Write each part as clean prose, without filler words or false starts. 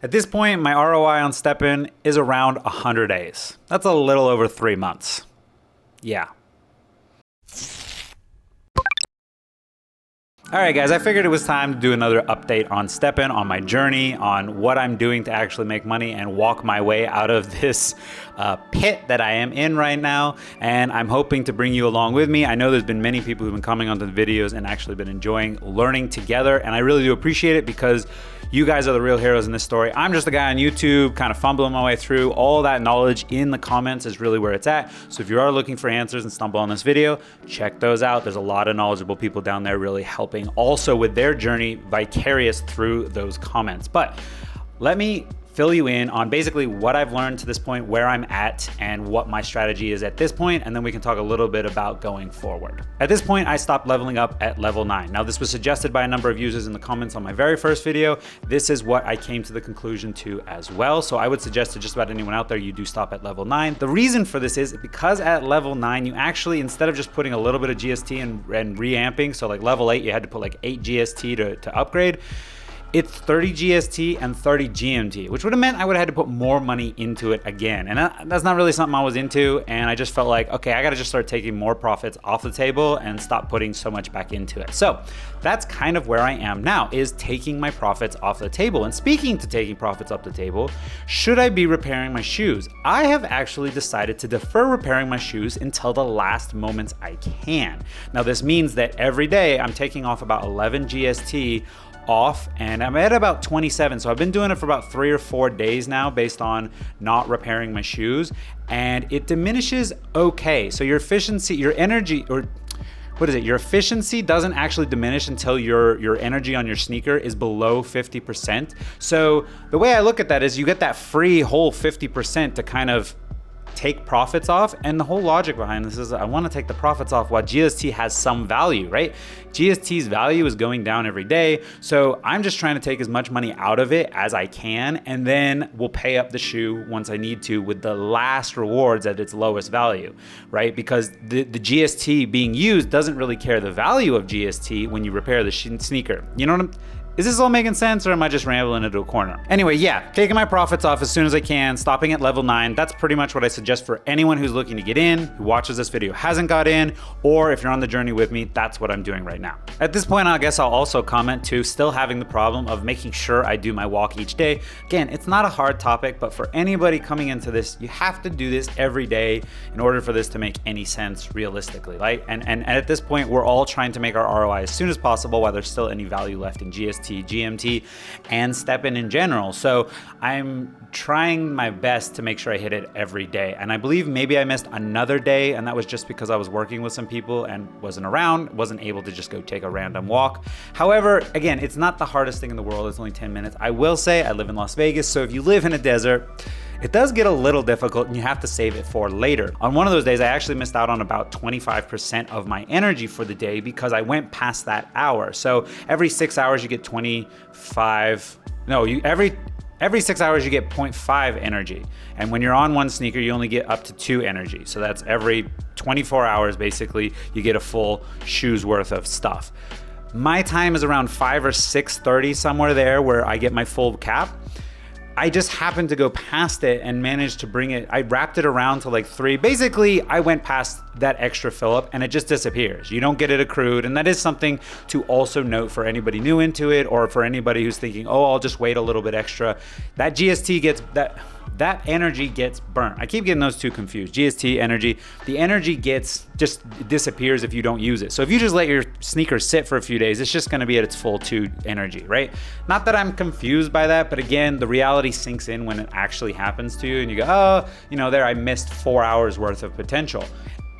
At this point, my ROI on STEPN is around 100 days. That's a little over 3 months. Yeah. All right, guys, I figured it was time to do another update on STEPN, on my journey, on what I'm doing to actually make money and walk my way out of this pit that I am in right now. And I'm hoping to bring you along with me. I know there's been many people who've been coming onto the videos and actually been enjoying learning together. And I really do appreciate it because you guys are the real heroes in this story. I'm just a guy on YouTube, kind of fumbling my way through. All that knowledge in the comments is really where it's at. So if you are looking for answers and stumble on this video, check those out. There's a lot of knowledgeable people down there really helping also with their journey vicarious through those comments. But let me fill you in on basically what I've learned to this point, where I'm at, and what my strategy is at this point, and then we can talk a little bit about going forward. At this point, I stopped leveling up at level 9. Now, this was suggested by a number of users in the comments on my very first video. This is what I came to the conclusion to as well. So I would suggest to just about anyone out there, you do stop at level 9. The reason for this is because at level 9, you actually, instead of just putting a little bit of GST and reamping, so like level 8, you had to put like 8 GST to upgrade. It's 30 GST and 30 GMT, which would have meant I would have had to put more money into it again. And that's not really something I was into. And I just felt like, okay, I got to just start taking more profits off the table and stop putting so much back into it. So that's kind of where I am now, is taking my profits off the table. And speaking to taking profits off the table, should I be repairing my shoes? I have actually decided to defer repairing my shoes until the last moments I can. Now, this means that every day I'm taking off about 11 GST off, and I'm at about 27. So I've been doing it for about 3 or 4 days now based on not repairing my shoes, and it diminishes okay. So your efficiency, your energy, or what is it? Your efficiency doesn't actually diminish until your energy on your sneaker is below 50%. So the way I look at that is you get that free whole 50% to kind of take profits off. And the whole logic behind this is I want to take the profits off while GST has some value, right? GST's value is going down every day. So I'm just trying to take as much money out of it as I can, and then we'll pay up the shoe once I need to with the last rewards at its lowest value, right? Because the GST being used doesn't really care the value of GST when you repair the sneaker. You know what Is this all making sense, or am I just rambling into a corner? Anyway, yeah, taking my profits off as soon as I can, stopping at level 9. That's pretty much what I suggest for anyone who's looking to get in, who watches this video hasn't got in, or if you're on the journey with me, that's what I'm doing right now. At this point, I guess I'll also comment to still having the problem of making sure I do my walk each day. Again, it's not a hard topic, but for anybody coming into this, you have to do this every day in order for this to make any sense realistically, right? And at this point, we're all trying to make our ROI as soon as possible while there's still any value left in GST, GMT, and STEPN in general. So I'm trying my best to make sure I hit it every day. And I believe maybe I missed another day, and that was just because I was working with some people and wasn't around, wasn't able to just go take a random walk. However, again, it's not the hardest thing in the world. It's only 10 minutes. I will say I live in Las Vegas, so if you live in a desert, it does get a little difficult and you have to save it for later. On one of those days, I actually missed out on about 25% of my energy for the day because I went past that hour. So every 6 hours you get every 6 hours you get 0.5 energy. And when you're on one sneaker, you only get up to 2 energy. So that's every 24 hours, basically, you get a full shoe's worth of stuff. My time is around 5 or 6:30, somewhere there, where I get my full cap. I just happened to go past it and managed to bring it. I wrapped it around to like 3. Basically, I went past that extra fill up and it just disappears. You don't get it accrued. And that is something to also note for anybody new into it, or for anybody who's thinking, oh, I'll just wait a little bit extra. That GST gets, that energy gets burnt. I keep getting those two confused. GST, energy. The energy just disappears if you don't use it. So if you just let your sneakers sit for a few days, it's just gonna be at its full 2 energy, right? Not that I'm confused by that, but again, the reality sinks in when it actually happens to you and you go, oh, there I missed 4 hours worth of potential.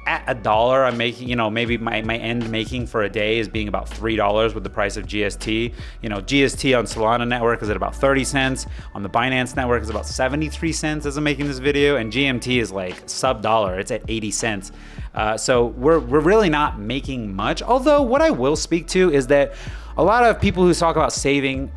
At $1, I'm making, maybe my end making for a day is being about $3 with the price of GST. GST on Solana network is at about 30 cents. On the Binance network is about 73 cents as I'm making this video. And GMT is like sub $1. It's at 80 cents. So we're really not making much. Although what I will speak to is that a lot of people who talk about saving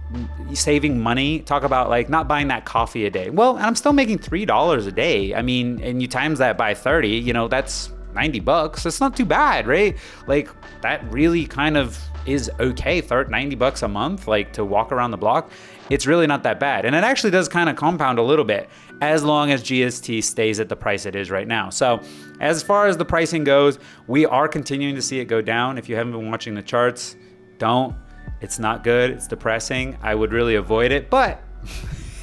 money talk about like not buying that coffee a day. Well, and I'm still making $3 a day. I mean, and you times that by 30, that's $90. It's not too bad, right? Like that really kind of is okay. 90 bucks a month, like to walk around the block, it's really not that bad. And it actually does kind of compound a little bit as long as GST stays at the price it is right now. So as far as the pricing goes, we are continuing to see it go down. If you haven't been watching the charts, don't. It's not good. It's depressing. I would really avoid it. But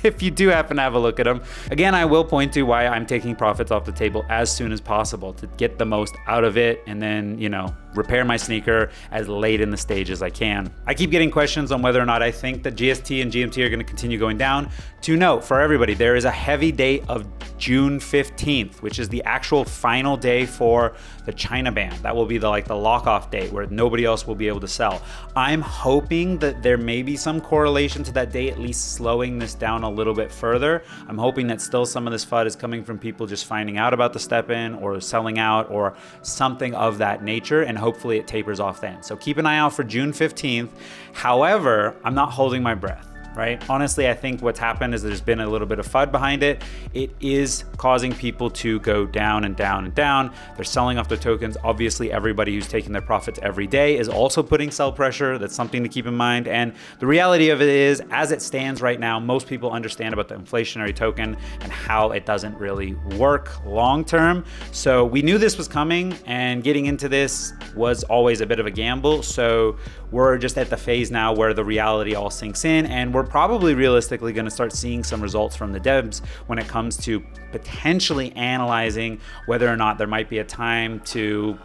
if you do happen to have a look at them, again, I will point to why I'm taking profits off the table as soon as possible to get the most out of it, and then, you know, repair my sneaker as late in the stage as I can. I keep getting questions on whether or not I think that GST and GMT are going to continue going down. To note for everybody, there is a heavy date of June 15th, which is the actual final day for the China ban. That will be the lock-off date where nobody else will be able to sell. I'm hoping that there may be some correlation to that date, at least slowing this down a little bit further. I'm hoping that still some of this FUD is coming from people just finding out about the STEPN or selling out or something of that nature, and hopefully it tapers off then. So keep an eye out for June 15th. However, I'm not holding my breath. Right? Honestly, I think what's happened is there's been a little bit of FUD behind it. It is causing people to go down and down and down. They're selling off their tokens. Obviously, everybody who's taking their profits every day is also putting sell pressure. That's something to keep in mind. And the reality of it is, as it stands right now, most people understand about the inflationary token and how it doesn't really work long term. So we knew this was coming, and getting into this was always a bit of a gamble. So we're just at the phase now where the reality all sinks in, and we're probably realistically going to start seeing some results from the devs when it comes to potentially analyzing whether or not there might be a time to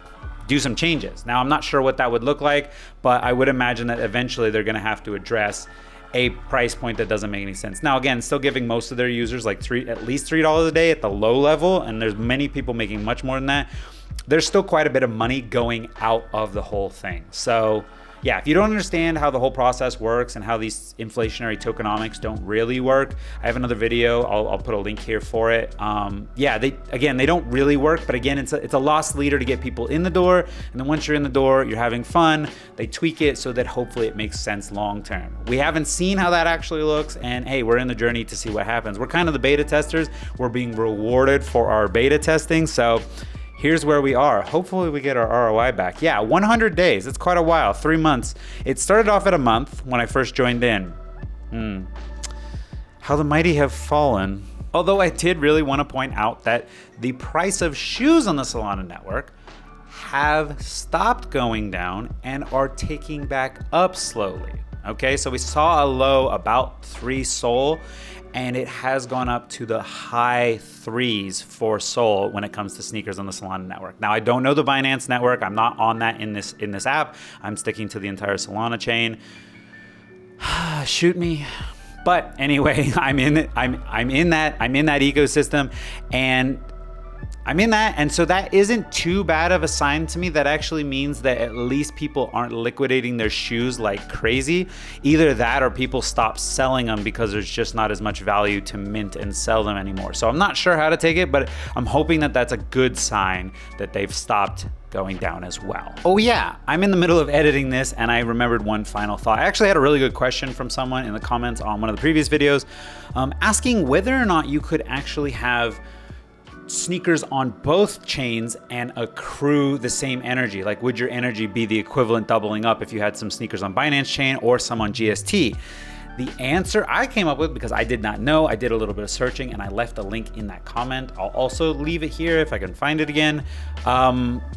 do some changes. Now, I'm not sure what that would look like, but I would imagine that eventually they're going to have to address a price point that doesn't make any sense. Now, again, still giving most of their users like at least $3 a day at the low level, and there's many people making much more than that. There's still quite a bit of money going out of the whole thing. So yeah, if you don't understand how the whole process works and how these inflationary tokenomics don't really work, I have another video. I'll put a link here for it. Yeah, they don't really work, but again, it's a loss leader to get people in the door. And then once you're in the door, you're having fun. They tweak it so that hopefully it makes sense long term. We haven't seen how that actually looks, and hey, we're in the journey to see what happens. We're kind of the beta testers. We're being rewarded for our beta testing. So here's where we are. Hopefully we get our ROI back. Yeah, 100 days. It's quite a while, 3 months. It started off at a month when I first joined in. How the mighty have fallen. Although I did really want to point out that the price of shoes on the Solana network have stopped going down and are ticking back up slowly. Okay, so we saw a low about 3 Sol, and it has gone up to the high 3s for Sol when it comes to sneakers on the Solana network. Now, I don't know the Binance network. I'm not on that in this app. I'm sticking to the entire Solana chain. Shoot me. But anyway, I'm in that ecosystem, and I'm in that, and so that isn't too bad of a sign to me. That actually means that at least people aren't liquidating their shoes like crazy. Either that or people stop selling them because there's just not as much value to mint and sell them anymore. So I'm not sure how to take it, but I'm hoping that that's a good sign that they've stopped going down as well. Oh yeah, I'm in the middle of editing this, and I remembered one final thought. I actually had a really good question from someone in the comments on one of the previous videos, asking whether or not you could actually have sneakers on both chains and accrue the same energy. Like, would your energy be the equivalent doubling up if you had some sneakers on Binance chain or some on GST? The answer I came up with, because I did not know, I did a little bit of searching and I left a link in that comment. I'll also leave it here if I can find it again,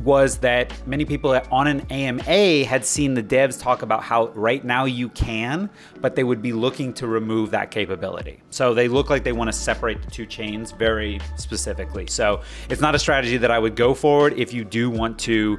was that many people on an AMA had seen the devs talk about how right now you can, but they would be looking to remove that capability. So they look like they want to separate the two chains very specifically. So it's not a strategy that I would go forward if you do want to,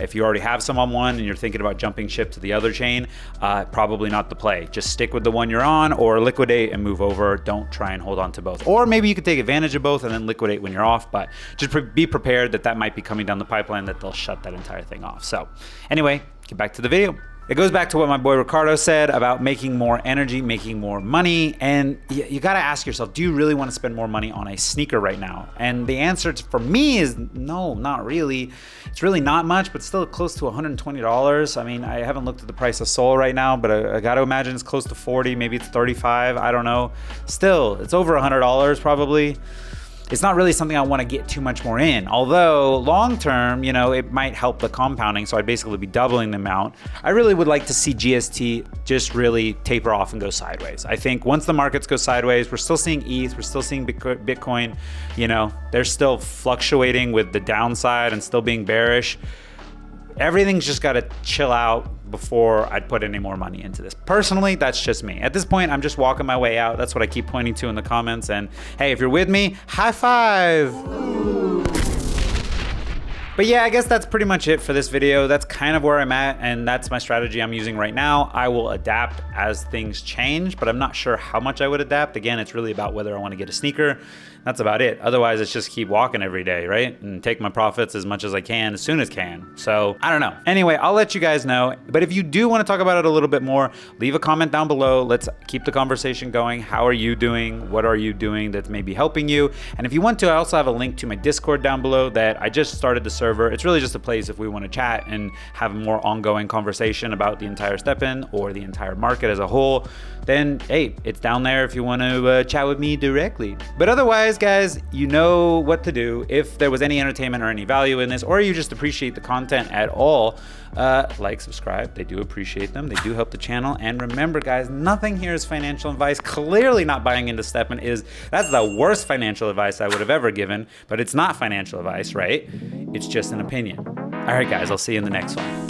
if you already have some on one and you're thinking about jumping ship to the other chain, probably not the play. Just stick with the one you're on, or liquidate and move over. Don't try and hold on to both. Or maybe you could take advantage of both and then liquidate when you're off, but just be prepared that that might be coming down the pipeline, that they'll shut that entire thing off. So anyway, get back to the video. It goes back to what my boy Ricardo said about making more energy, making more money. And you got to ask yourself, do you really want to spend more money on a sneaker right now? And the answer for me is no, not really. It's really not much, but still close to $120. I mean, I haven't looked at the price of Sol right now, but I got to imagine it's close to 40, maybe it's 35. I don't know. Still, it's over $100 probably. it's not really something I want to get too much more in. Although long term, you know, it might help the compounding, so I'd basically be doubling the amount. I really would like to see GST just really taper off and go sideways. I think once the markets go sideways, we're still seeing ETH, we're still seeing Bitcoin, you know, they're still fluctuating with the downside and still being bearish. Everything's just got to chill out before I'd put any more money into this. Personally, that's just me. At this point, I'm just walking my way out. That's what I keep pointing to in the comments. And hey, if you're with me, high five. But yeah, I guess that's pretty much it for this video. That's kind of where I'm at, and that's my strategy I'm using right now. I will adapt as things change, but I'm not sure how much I would adapt. Again, it's really about whether I want to get a sneaker. That's about it. Otherwise, it's just keep walking every day, right? And take my profits as much as I can, as soon as can. So I don't know. Anyway, I'll let you guys know. But if you do want to talk about it a little bit more, leave a comment down below. Let's keep the conversation going. How are you doing? What are you doing that's maybe helping you? And if you want to, I also have a link to my Discord down below that I just started the server. It's really just a place if we want to chat and have a more ongoing conversation about the entire STEPN or the entire market as a whole. Then, hey, it's down there if you want to chat with me directly. But otherwise, guys, you know what to do. If there was any entertainment or any value in this, or you just appreciate the content at all, like, subscribe. They do appreciate them. They do help the channel. And remember, guys, nothing here is financial advice. Clearly not buying into STEPN that's the worst financial advice I would have ever given, but it's not financial advice, right? It's just an opinion. All right, guys, I'll see you in the next one.